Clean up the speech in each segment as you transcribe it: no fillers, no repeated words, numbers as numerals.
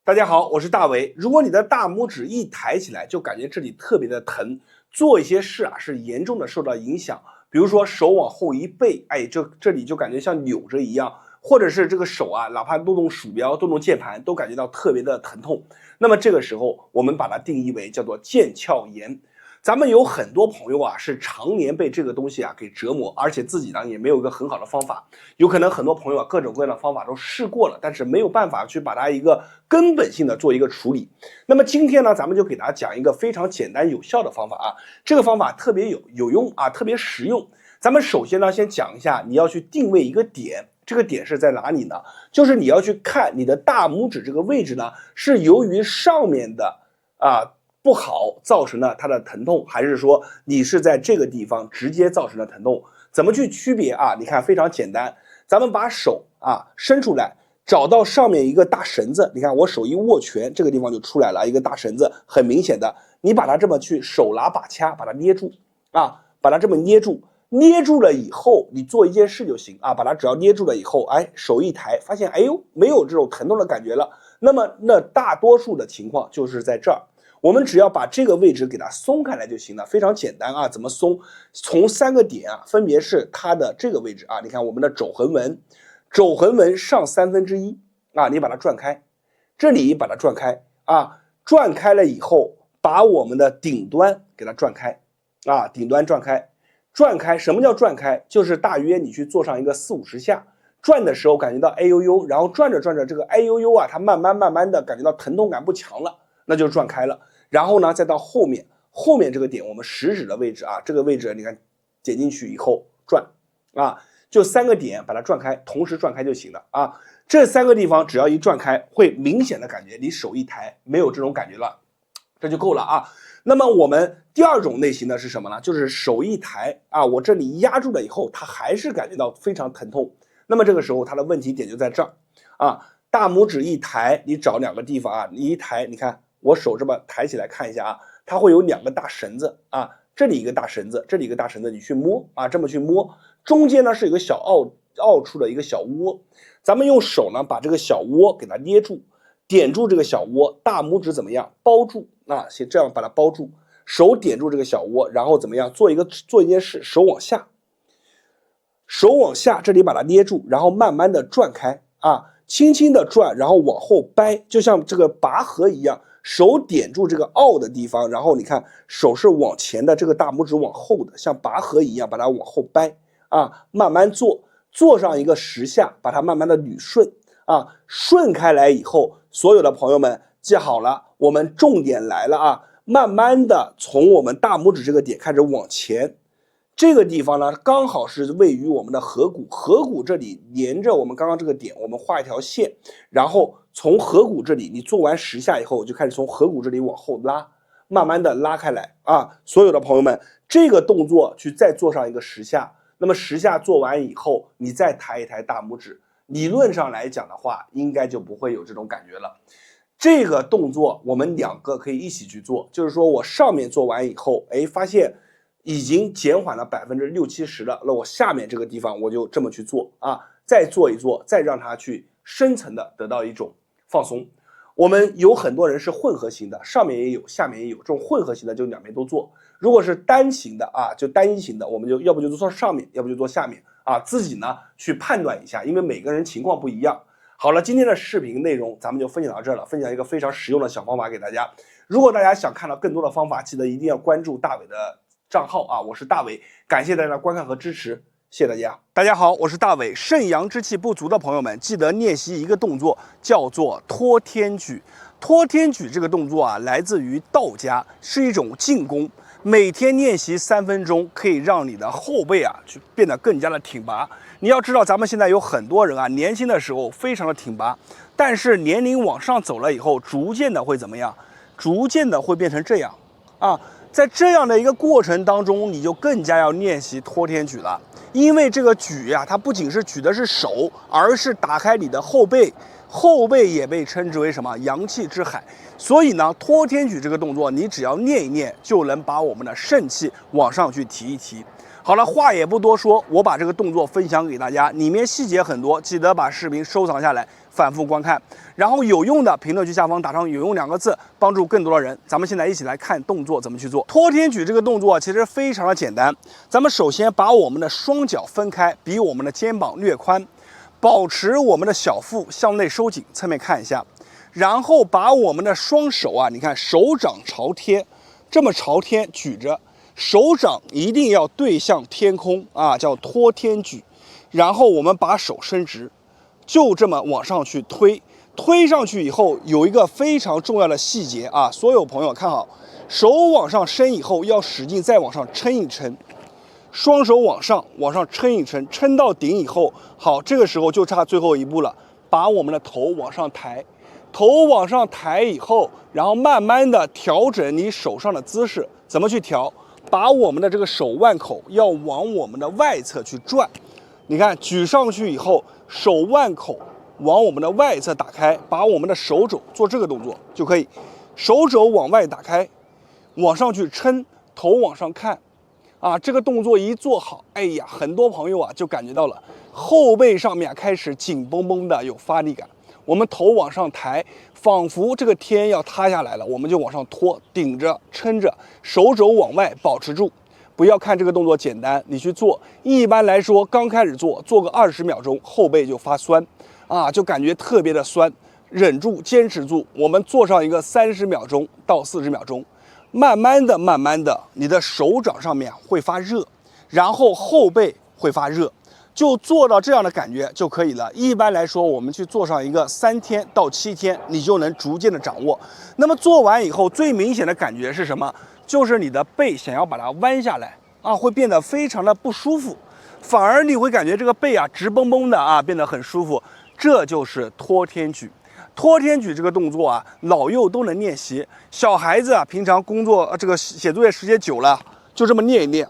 大家好，我是大伟。如果你的大拇指一抬起来，就感觉这里特别的疼，做一些事是严重的受到影响。比如说手往后一背，这里就感觉像扭着一样，或者是这个手哪怕动动鼠标、动动键盘，都感觉到特别的疼痛。那么这个时候，我们把它定义为叫做腱鞘炎。咱们有很多朋友是常年被这个东西给折磨，而且自己也没有一个很好的方法。有可能很多朋友各种各样的方法都试过了，但是没有办法去把它一个根本性的做一个处理。那么今天呢，咱们就给大家讲一个非常简单有效的方法这个方法特别有用特别实用。咱们首先呢，先讲一下你要去定位一个点，这个点是在哪里呢？就是你要去看你的大拇指这个位置呢，是由于上面的不好造成了它的疼痛，还是说你是在这个地方直接造成的疼痛？怎么去区别你看非常简单，咱们把手伸出来，找到上面一个大绳子，你看我手一握拳，这个地方就出来了一个大绳子，很明显的，你把它这么去手拿把掐，把它捏住把它这么捏住。捏住了以后，你做一件事就行把它只要捏住了以后，手一抬，发现没有这种疼痛的感觉了。那么那大多数的情况就是在这儿。我们只要把这个位置给它松开来就行了，非常简单怎么松？从3个点分别是它的这个位置你看我们的肘横纹，肘横纹上1/3你把它转开，这里把它转开转开了以后，把我们的顶端给它转开顶端转开。转开，什么叫转开？就是大约你去做上一个40-50下，转的时候感觉到哎呦呦，然后转着转着这个哎呦呦它慢慢的感觉到疼痛感不强了，那就转开了。然后呢，再到后面这个点，我们食指的位置这个位置你看点进去以后转就3个点把它转开，同时转开就行了这3个地方只要一转开，会明显的感觉你手一抬没有这种感觉了，这就够了那么我们第二种类型的是什么呢？就是手一抬我这里压住了以后，它还是感觉到非常疼痛。那么这个时候它的问题点就在这儿大拇指一抬，你找2个地方你一抬，你看我手这么抬起来看一下它会有2个大绳子这里一个大绳子，这里一个大绳子，你去摸这么去摸，中间呢是有个小凹出的一个小窝，咱们用手呢把这个小窝给它捏住，点住这个小窝，大拇指怎么样？包住先这样把它包住，手点住这个小窝，然后怎么样？做一件事，手往下，这里把它捏住，然后慢慢的转开轻轻的转，然后往后掰，就像这个拔河一样，手点住这个凹的地方，然后你看手是往前的，这个大拇指往后的，像拔河一样把它往后掰慢慢做上一个10下，把它慢慢的捋顺顺开来以后，所有的朋友们记好了，我们重点来了慢慢的从我们大拇指这个点开始往前，这个地方呢刚好是位于我们的合谷这里，连着我们刚刚这个点，我们画一条线，然后从合谷这里，你做完10下以后，就开始从合谷这里往后拉，慢慢的拉开来所有的朋友们，这个动作去再做上一个10下，那么10下做完以后，你再抬一抬大拇指，理论上来讲的话，应该就不会有这种感觉了。这个动作我们2个可以一起去做，就是说我上面做完以后，发现已经减缓了60-70%了，那我下面这个地方我就这么去做再做一做，再让它去深层的得到一种放松。我们有很多人是混合型的，上面也有，下面也有，这种混合型的就2边都做。如果是单型的就单一型的，我们就要不就做上面，要不就做下面自己呢去判断一下，因为每个人情况不一样。好了，今天的视频内容咱们就分享到这儿了，分享一个非常实用的小方法给大家。如果大家想看到更多的方法，记得一定要关注大伟的账号我是大伟，感谢大家的观看和支持，谢谢大家。大家好，我是大伟。肾阳之气不足的朋友们，记得练习一个动作，叫做托天举。托天举这个动作来自于道家，是一种静功。每天练习3分钟，可以让你的后背去变得更加的挺拔。你要知道，咱们现在有很多人年轻的时候非常的挺拔，但是年龄往上走了以后，逐渐的会怎么样？逐渐的会变成这样在这样的一个过程当中，你就更加要练习托天举了。因为这个举它不仅是举的是手，而是打开你的后背，后背也被称之为什么？阳气之海。所以呢，托天举这个动作，你只要练一练，就能把我们的肾气往上去提一提。好了，话也不多说，我把这个动作分享给大家，里面细节很多，记得把视频收藏下来，反复观看。然后有用的评论区下方打上"有用"2个字，帮助更多的人。咱们现在一起来看动作怎么去做。托天举这个动作其实非常的简单，咱们首先把我们的双脚分开，比我们的肩膀略宽，保持我们的小腹向内收紧，侧面看一下。然后把我们的双手啊，你看手掌朝天，这么朝天举着，手掌一定要对向天空啊，叫托天举。然后我们把手伸直，就这么往上去推。推上去以后，有一个非常重要的细节啊，所有朋友看好，手往上伸以后，要使劲再往上撑一撑，双手往上撑一撑，撑到顶以后，好，这个时候就差最后一步了，把我们的头往上抬，头往上抬以后，然后慢慢的调整你手上的姿势，怎么去调？把我们的这个手腕口要往我们的外侧去转，你看举上去以后，手腕口往我们的外侧打开，把我们的手肘做这个动作就可以，手肘往外打开，往上去撑，头往上看，啊，这个动作一做好，哎呀，很多朋友啊就感觉到了后背上面开始紧绷绷的有发力感，我们头往上抬，仿佛这个天要塌下来了，我们就往上拖，顶着撑着，手肘往外保持住。不要看这个动作简单，你去做，一般来说刚开始做个20秒钟，后背就发酸。啊，就感觉特别的酸，忍住，坚持住。我们做上一个30秒钟到40秒钟，慢慢的，你的手掌上面会发热，然后后背会发热，就做到这样的感觉就可以了。一般来说，我们去做上一个3天到7天，你就能逐渐的掌握。那么做完以后，最明显的感觉是什么？就是你的背想要把它弯下来啊，会变得非常的不舒服，反而你会感觉这个背啊直绷绷的啊，变得很舒服。这就是托天举。托天举这个动作啊，老幼都能练习。小孩子啊，平常工作这个写作业时间久了，就这么练一练。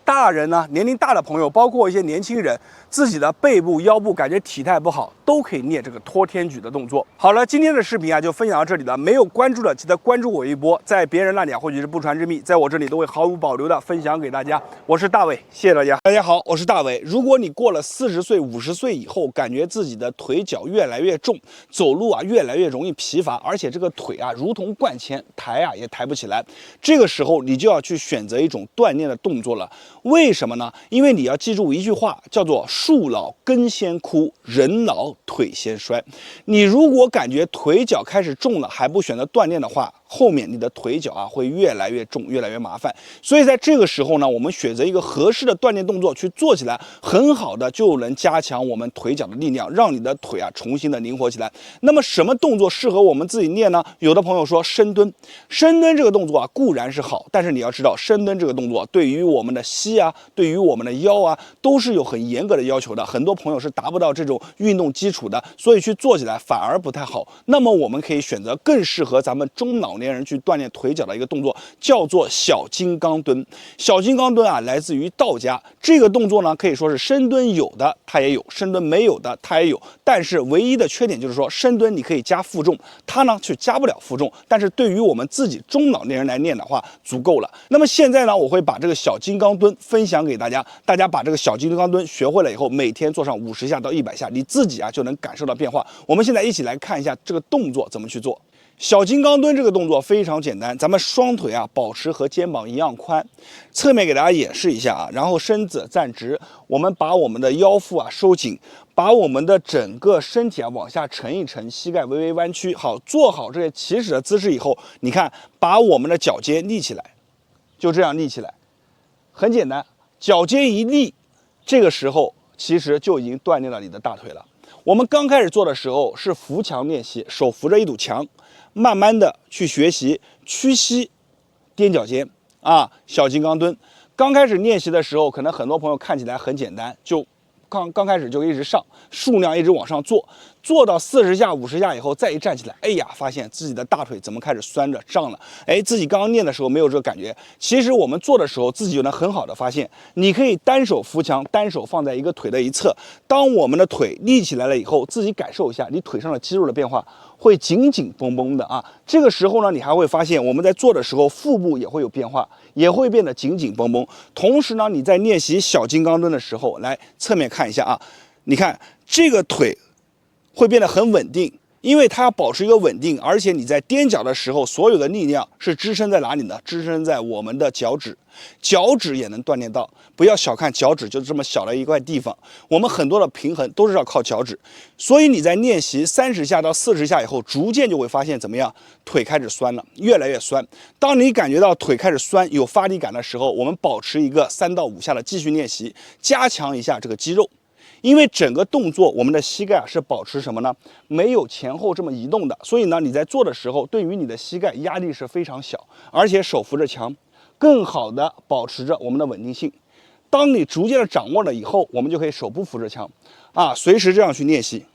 大人呢，年龄大的朋友，包括一些年轻人，自己的背部、腰部感觉体态不好，都可以练这个托天举的动作。好了，今天的视频啊就分享到这里了。没有关注的，记得关注我一波，在别人那里啊，或许是不传之秘，在我这里都会毫无保留的分享给大家。我是大伟，谢谢大家。大家好，我是大伟。如果你过了40岁、50岁以后，感觉自己的腿脚越来越重，走路啊越来越容易疲乏，而且这个腿啊如同灌铅，抬啊也抬不起来，这个时候你就要去选择一种锻炼的动作了。为什么呢？因为你要记住一句话，叫做树老根先枯，人老腿先衰。你如果感觉腿脚开始重了，还不选择锻炼的话，后面你的腿脚啊会越来越重，越来越麻烦。所以在这个时候呢，我们选择一个合适的锻炼动作去做起来，很好的就能加强我们腿脚的力量，让你的腿啊重新的灵活起来。那么什么动作适合我们自己练呢？有的朋友说深蹲，深蹲这个动作啊固然是好，但是你要知道深蹲这个动作对于我们的膝啊，对于我们的腰啊，都是有很严格的要求的。很多朋友是达不到这种运动基础的，所以去做起来反而不太好。那么我们可以选择更适合咱们中老年人去锻炼腿脚的一个动作，叫做小金刚蹲。小金刚蹲啊，来自于道家。这个动作呢，可以说是深蹲有的它也有，深蹲没有的它也有。但是唯一的缺点就是说，深蹲你可以加负重，它呢却加不了负重。但是对于我们自己中老年人来练的话，足够了。那么现在呢，我会把这个小金刚蹲分享给大家，大家把这个小金刚蹲学会了以后，每天做上50下到100下，你自己啊就能感受到变化。我们现在一起来看一下这个动作怎么去做。小金刚蹲这个动作非常简单，咱们双腿啊保持和肩膀一样宽，侧面给大家演示一下啊，然后身子站直，我们把我们的腰腹啊收紧，把我们的整个身体啊往下沉一沉，膝盖微微弯曲。好，做好这些起始的姿势以后，你看把我们的脚尖立起来，就这样立起来，很简单，脚尖一立，这个时候其实就已经锻炼了你的大腿了。我们刚开始做的时候是扶墙练习，手扶着一堵墙，慢慢的去学习屈膝、踮脚尖啊，小金刚蹲。刚开始练习的时候，可能很多朋友看起来很简单，就刚开始就一直上，数量一直往上做。做到40下、50下以后，再一站起来，哎呀，发现自己的大腿怎么开始酸着、胀了？哎，自己刚刚练的时候没有这个感觉。其实我们做的时候，自己就能很好的发现，你可以单手扶墙，单手放在一个腿的一侧。当我们的腿立起来了以后，自己感受一下你腿上的肌肉的变化，会紧紧绷绷的啊。这个时候呢，你还会发现我们在做的时候，腹部也会有变化，也会变得紧紧绷绷。同时呢，你在练习小金刚蹲的时候，来侧面看一下啊，你看这个腿会变得很稳定，因为它要保持一个稳定，而且你在踮脚的时候，所有的力量是支撑在哪里呢？支撑在我们的脚趾，脚趾也能锻炼到。不要小看脚趾，就这么小的一块地方，我们很多的平衡都是要靠脚趾。所以你在练习30下到40下以后，逐渐就会发现怎么样？腿开始酸了，越来越酸。当你感觉到腿开始酸、有发力感的时候，我们保持一个3到5下的继续练习，加强一下这个肌肉。因为整个动作，我们的膝盖是保持什么呢？没有前后这么移动的，所以呢，你在做的时候，对于你的膝盖压力是非常小，而且手扶着墙，更好的保持着我们的稳定性。当你逐渐的掌握了以后，我们就可以手不扶着墙，啊，随时这样去练习。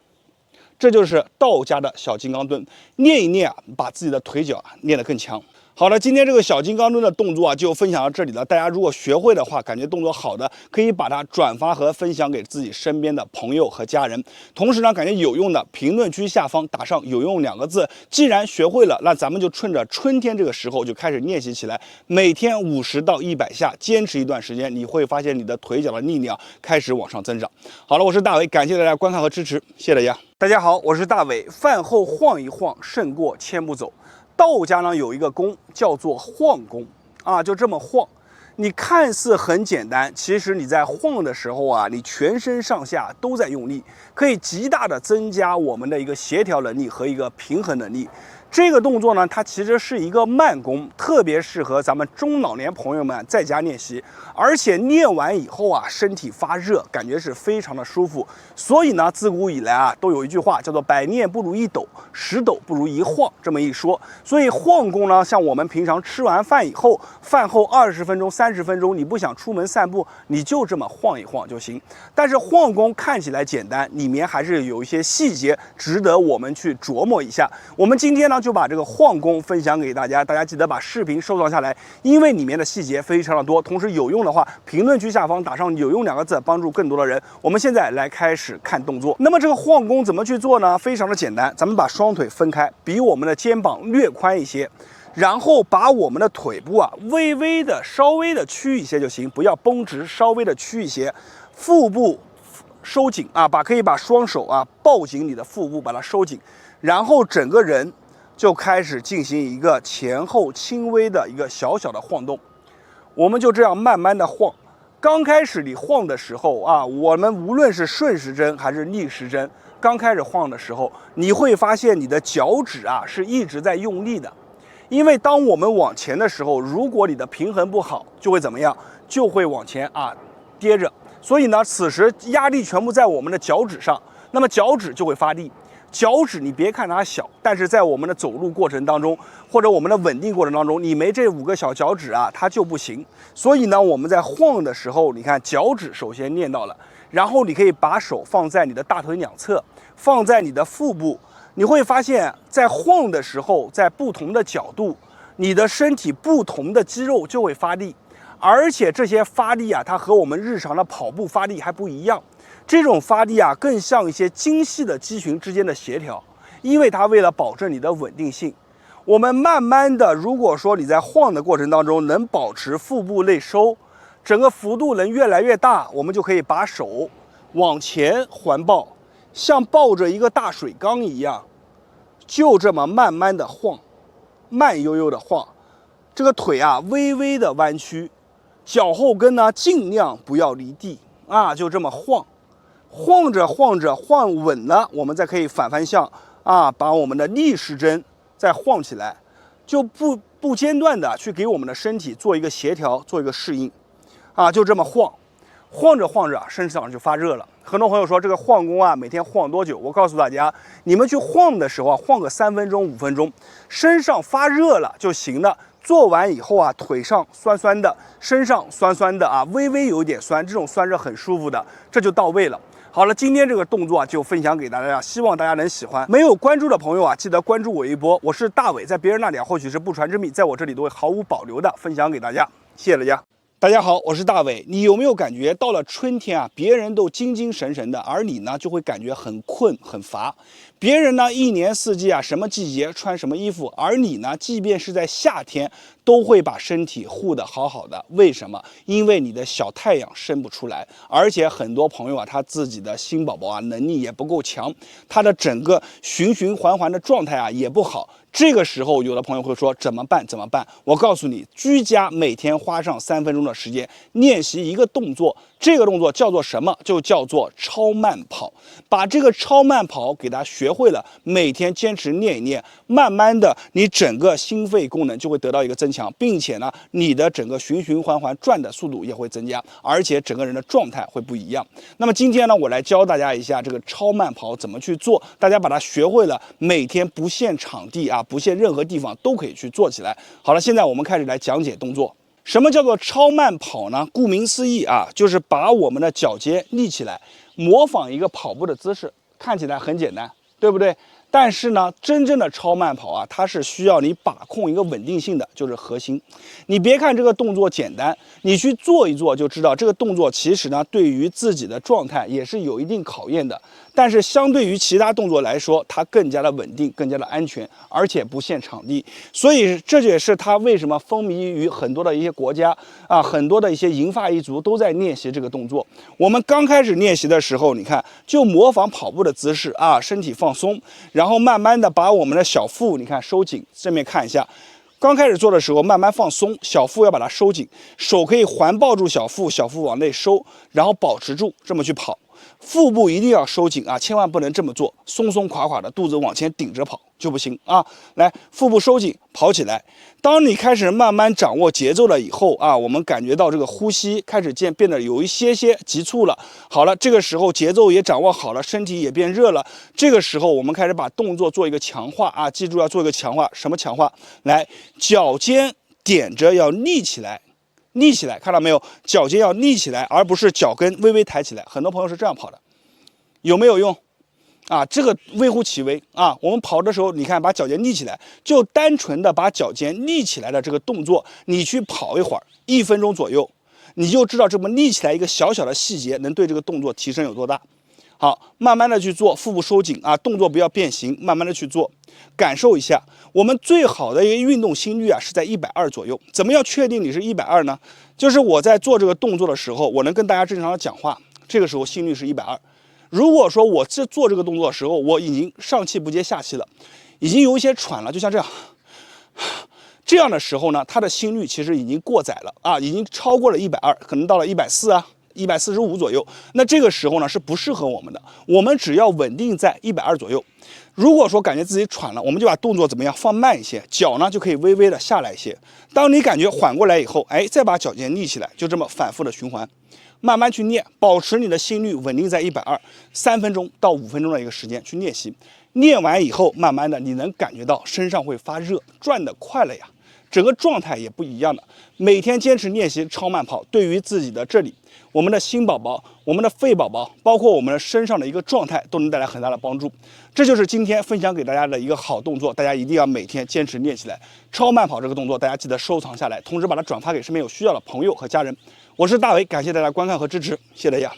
这就是道家的小金刚蹲，练一练啊，把自己的腿脚练得更强。好了，今天这个小金刚蹲的动作啊，就分享到这里了。大家如果学会的话，感觉动作好的，可以把它转发和分享给自己身边的朋友和家人。同时呢，感觉有用的，评论区下方打上"有用"2个字。既然学会了，那咱们就趁着春天这个时候就开始练习起来，每天50到100下，坚持一段时间，你会发现你的腿脚的力量开始往上增长。好了，我是大伟，感谢大家观看和支持，谢谢大家。大家好，我是大伟。饭后晃一晃，胜过千步走。道家呢有一个功叫做晃功啊，就这么晃。你看似很简单，其实你在晃的时候啊，你全身上下都在用力，可以极大的增加我们的一个协调能力和一个平衡能力。这个动作呢，它其实是一个慢功，特别适合咱们中老年朋友们在家练习。而且练完以后啊，身体发热，感觉是非常的舒服。所以呢，自古以来啊，都有一句话叫做"百练不如一斗，10斗不如一晃"这么一说。所以晃功呢，像我们平常吃完饭以后，饭后20分钟、30分钟，你不想出门散步，你就这么晃一晃就行。但是晃功看起来简单，里面还是有一些细节值得我们去琢磨一下。我们今天呢，就把这个晃功分享给大家，大家记得把视频收藏下来，因为里面的细节非常的多。同时有用的话，评论区下方打上"有用"2个字，帮助更多的人。我们现在来开始看动作。那么这个晃功怎么去做呢？非常的简单，咱们把双腿分开，比我们的肩膀略宽一些，然后把我们的腿部啊稍微的屈一些就行，不要绷直，稍微的屈一些，腹部收紧啊，可以把双手啊抱紧你的腹部，把它收紧，然后整个人就开始进行一个前后轻微的一个小小的晃动。我们就这样慢慢的晃。刚开始你晃的时候啊，我们无论是顺时针还是逆时针，刚开始晃的时候，你会发现你的脚趾啊是一直在用力的。因为当我们往前的时候，如果你的平衡不好，就会怎么样？就会往前啊跌着。所以呢，此时压力全部在我们的脚趾上，那么脚趾就会发力。脚趾你别看它小，但是在我们的走路过程当中，或者我们的稳定过程当中，你没这5个小脚趾啊，它就不行。所以呢，我们在晃的时候，你看脚趾首先练到了，然后你可以把手放在你的大腿两侧，放在你的腹部，你会发现在晃的时候，在不同的角度，你的身体不同的肌肉就会发力，而且这些发力啊，它和我们日常的跑步发力还不一样。这种发力啊，更像一些精细的肌群之间的协调，因为它为了保证你的稳定性，我们慢慢的，如果说你在晃的过程当中能保持腹部内收，整个幅度能越来越大，我们就可以把手往前环抱，像抱着一个大水缸一样，就这么慢慢的晃，慢悠悠的晃，这个腿啊微微的弯曲，脚后跟呢尽量不要离地啊，就这么晃。晃着晃着晃稳了，我们再可以反方向啊，把我们的逆时针再晃起来，就不间断的去给我们的身体做一个协调，做一个适应，啊，就这么晃，晃着晃着身上就发热了。很多朋友说这个晃功啊，每天晃多久？我告诉大家，你们去晃的时候啊，晃个3分钟、5分钟，身上发热了就行了。做完以后啊，腿上酸酸的，身上酸酸的啊，微微有点酸，这种酸是很舒服的，这就到位了。好。好了，今天这个动作啊就分享给大家，希望大家能喜欢。没有关注的朋友啊，记得关注我一波。我是大伟，在别人那里或许是不传之秘，在我这里都会毫无保留的分享给大家。谢谢大家。大家好，我是大伟。你有没有感觉到了春天啊，别人都精精神神的，而你呢就会感觉很困很乏？别人呢一年四季啊，什么季节穿什么衣服，而你呢，即便是在夏天，都会把身体护得好好的。为什么？因为你的小太阳生不出来，而且很多朋友啊，他自己的新宝宝啊能力也不够强，他的整个循循环环的状态啊也不好。这个时候，有的朋友会说怎么办？怎么办？我告诉你，居家每天花上3分钟的时间练习一个动作，这个动作叫做什么？就叫做超慢跑。把这个超慢跑给它学会了，每天坚持练一练，慢慢的，你整个心肺功能就会得到一个增强，并且呢，你的整个循循环环转的速度也会增加，而且整个人的状态会不一样。那么今天呢，我来教大家一下这个超慢跑怎么去做，大家把它学会了，每天不限场地啊，不限任何地方都可以去做起来。好了，现在我们开始来讲解动作。什么叫做超慢跑呢？顾名思义啊，就是把我们的脚尖立起来，模仿一个跑步的姿势，看起来很简单，对不对？但是呢，真正的超慢跑啊，它是需要你把控一个稳定性的，就是核心。你别看这个动作简单，你去做一做就知道，这个动作其实呢，对于自己的状态也是有一定考验的。但是相对于其他动作来说，它更加的稳定，更加的安全，而且不限场地。所以这也是它为什么风靡于很多的一些国家啊，很多的一些银发一族都在练习这个动作。我们刚开始练习的时候，你看就模仿跑步的姿势啊，身体放松，然后慢慢的把我们的小腹你看收紧，正面看一下。刚开始做的时候，慢慢放松，小腹要把它收紧，手可以环抱住小腹，小腹往内收，然后保持住，这么去跑。腹部一定要收紧啊，千万不能这么做，松松垮垮的，肚子往前顶着跑就不行啊。来，腹部收紧，跑起来。当你开始慢慢掌握节奏了以后啊，我们感觉到这个呼吸开始变得有一些急促了。好了，这个时候节奏也掌握好了，身体也变热了。这个时候我们开始把动作做一个强化啊，记住要做一个强化。什么强化？来，脚尖点着要立起来。立起来，看到没有？脚尖要立起来，而不是脚跟微微抬起来。很多朋友是这样跑的，有没有用？啊，这个微乎其微啊！我们跑的时候，你看把脚尖立起来，就单纯的把脚尖立起来的这个动作，你去跑一会儿，1分钟左右，你就知道这么立起来一个小小的细节能对这个动作提升有多大。好，慢慢的去做，腹部收紧啊，动作不要变形，慢慢的去做，感受一下。我们最好的一个运动心率啊是在120左右。怎么样确定你是120呢？就是我在做这个动作的时候，我能跟大家正常的讲话，这个时候心率是120。如果说我做这个动作的时候，我已经上气不接下气了，已经有一些喘了，就像这样。这样的时候呢，它的心率其实已经过载了啊，已经超过了120，可能到了140啊。145左右，那这个时候呢是不适合我们的。我们只要稳定在120左右。如果说感觉自己喘了，我们就把动作怎么样放慢一些，脚呢就可以微微的下来一些。当你感觉缓过来以后，哎，再把脚尖立起来，就这么反复的循环，慢慢去练，保持你的心率稳定在120，3分钟到5分钟的一个时间去练习。练完以后，慢慢的你能感觉到身上会发热，转得快了呀，整个状态也不一样的。每天坚持练习超慢跑，对于自己的这里，我们的心宝宝、我们的肺宝宝，包括我们的身上的一个状态，都能带来很大的帮助。这就是今天分享给大家的一个好动作，大家一定要每天坚持练起来。超慢跑这个动作，大家记得收藏下来，同时把它转发给身边有需要的朋友和家人。我是大伟，感谢大家观看和支持，谢谢大家。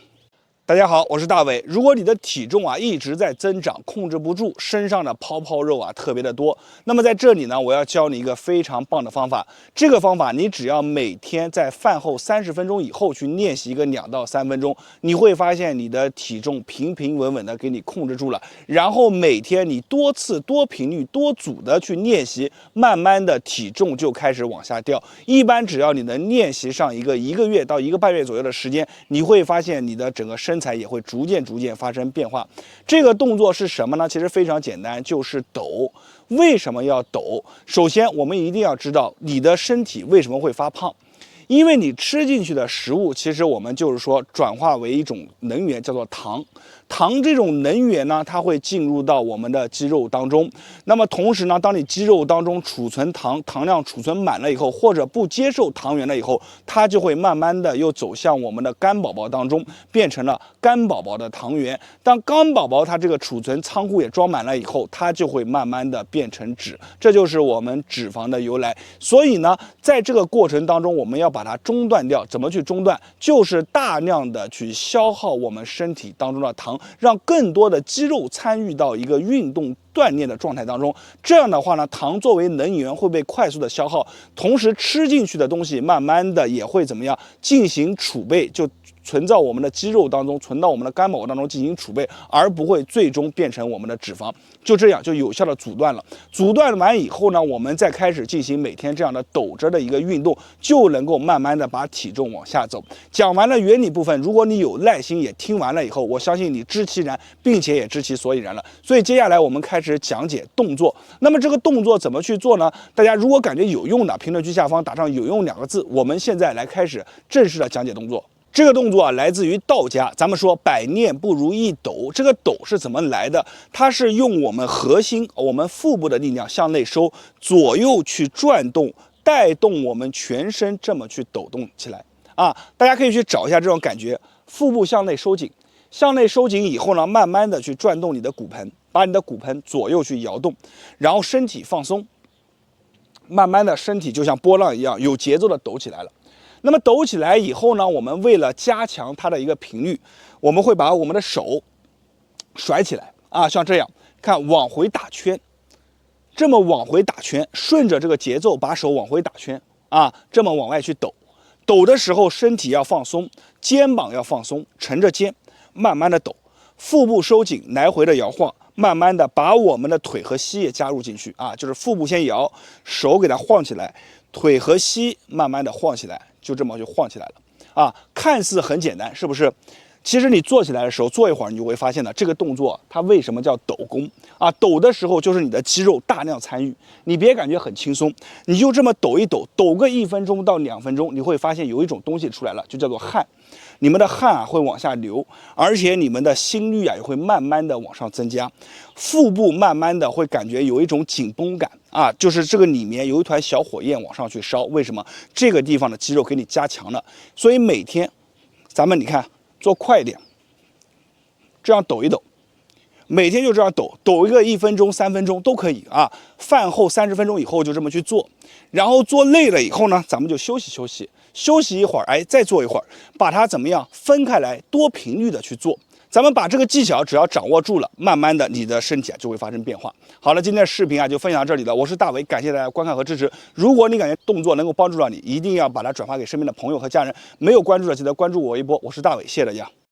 大家好，我是大伟。如果你的体重啊一直在增长，控制不住，身上的泡泡肉啊特别的多，那么在这里呢，我要教你一个非常棒的方法。这个方法你只要每天在饭后30分钟以后去练习一个2到3分钟，你会发现你的体重平平稳稳的给你控制住了。然后每天你多次、多频率、多组的去练习，慢慢的体重就开始往下掉。一般只要你能练习上一个月到1个半月左右的时间，你会发现你的整个身材也会逐渐发生变化。这个动作是什么呢？其实非常简单，就是抖。为什么要抖？首先我们一定要知道你的身体为什么会发胖，因为你吃进去的食物，其实我们就是说转化为一种能源，叫做糖。糖这种能源呢，它会进入到我们的肌肉当中。那么同时呢，当你肌肉当中储存糖量储存满了以后，或者不接受糖原了以后，它就会慢慢的又走向我们的肝宝宝当中，变成了肝宝宝的糖原。当肝宝宝它这个储存仓库也装满了以后，它就会慢慢的变成脂，这就是我们脂肪的由来。所以呢，在这个过程当中，我们要把它中断掉。怎么去中断？就是大量的去消耗我们身体当中的糖，让更多的肌肉参与到一个运动锻炼的状态当中。这样的话呢，糖作为能源会被快速的消耗，同时吃进去的东西慢慢的也会怎么样进行储备，就存到我们的肌肉当中，存到我们的肝宝宝当中进行储备，而不会最终变成我们的脂肪。就这样就有效的阻断了。阻断完以后呢，我们再开始进行每天这样的抖着的一个运动，就能够慢慢的把体重往下走。讲完了原理部分，如果你有耐心也听完了以后，我相信你知其然，并且也知其所以然了。所以接下来我们开始讲解动作。那么这个动作怎么去做呢？大家如果感觉有用的，评论区下方打上有用2个字。我们现在来开始正式的讲解动作。这个动作啊，来自于道家。咱们说百练不如一抖，这个抖是怎么来的？它是用我们核心、我们腹部的力量向内收，左右去转动，带动我们全身这么去抖动起来啊！大家可以去找一下这种感觉，腹部向内收紧，向内收紧以后呢，慢慢的去转动你的骨盆，把你的骨盆左右去摇动，然后身体放松，慢慢的身体就像波浪一样，有节奏的抖起来了。那么抖起来以后呢，我们为了加强它的一个频率，我们会把我们的手甩起来啊，像这样，看往回打圈，这么往回打圈，顺着这个节奏把手往回打圈啊，这么往外去抖。抖的时候身体要放松，肩膀要放松，沉着肩，慢慢的抖，腹部收紧，来回的摇晃。慢慢的把我们的腿和膝也加入进去啊，就是腹部先摇，手给它晃起来，腿和膝慢慢的晃起来，就这么就晃起来了啊。看似很简单，是不是？其实你做起来的时候，做一会儿你就会发现呢，这个动作它为什么叫抖功啊？抖的时候就是你的肌肉大量参与，你别感觉很轻松，你就这么抖一抖，抖个1分钟到2分钟，你会发现有一种东西出来了，就叫做汗。你们的汗啊会往下流，而且你们的心率啊也会慢慢的往上增加，腹部慢慢的会感觉有一种紧绷感啊，就是这个里面有一团小火焰往上去烧。为什么？这个地方的肌肉给你加强了。所以每天咱们你看做快一点，这样抖一抖，每天就这样抖，抖一个1分钟、3分钟都可以啊。饭后30分钟以后就这么去做，然后做累了以后呢，咱们就休息休息。休息一会儿，哎，再做一会儿，把它怎么样分开来，多频率的去做。咱们把这个技巧只要掌握住了，慢慢的你的身体啊就会发生变化。好了，今天的视频啊就分享到这里了，我是大伟，感谢大家观看和支持。如果你感觉动作能够帮助到你，一定要把它转发给身边的朋友和家人。没有关注的记得关注我一波，我是大伟，谢谢大家。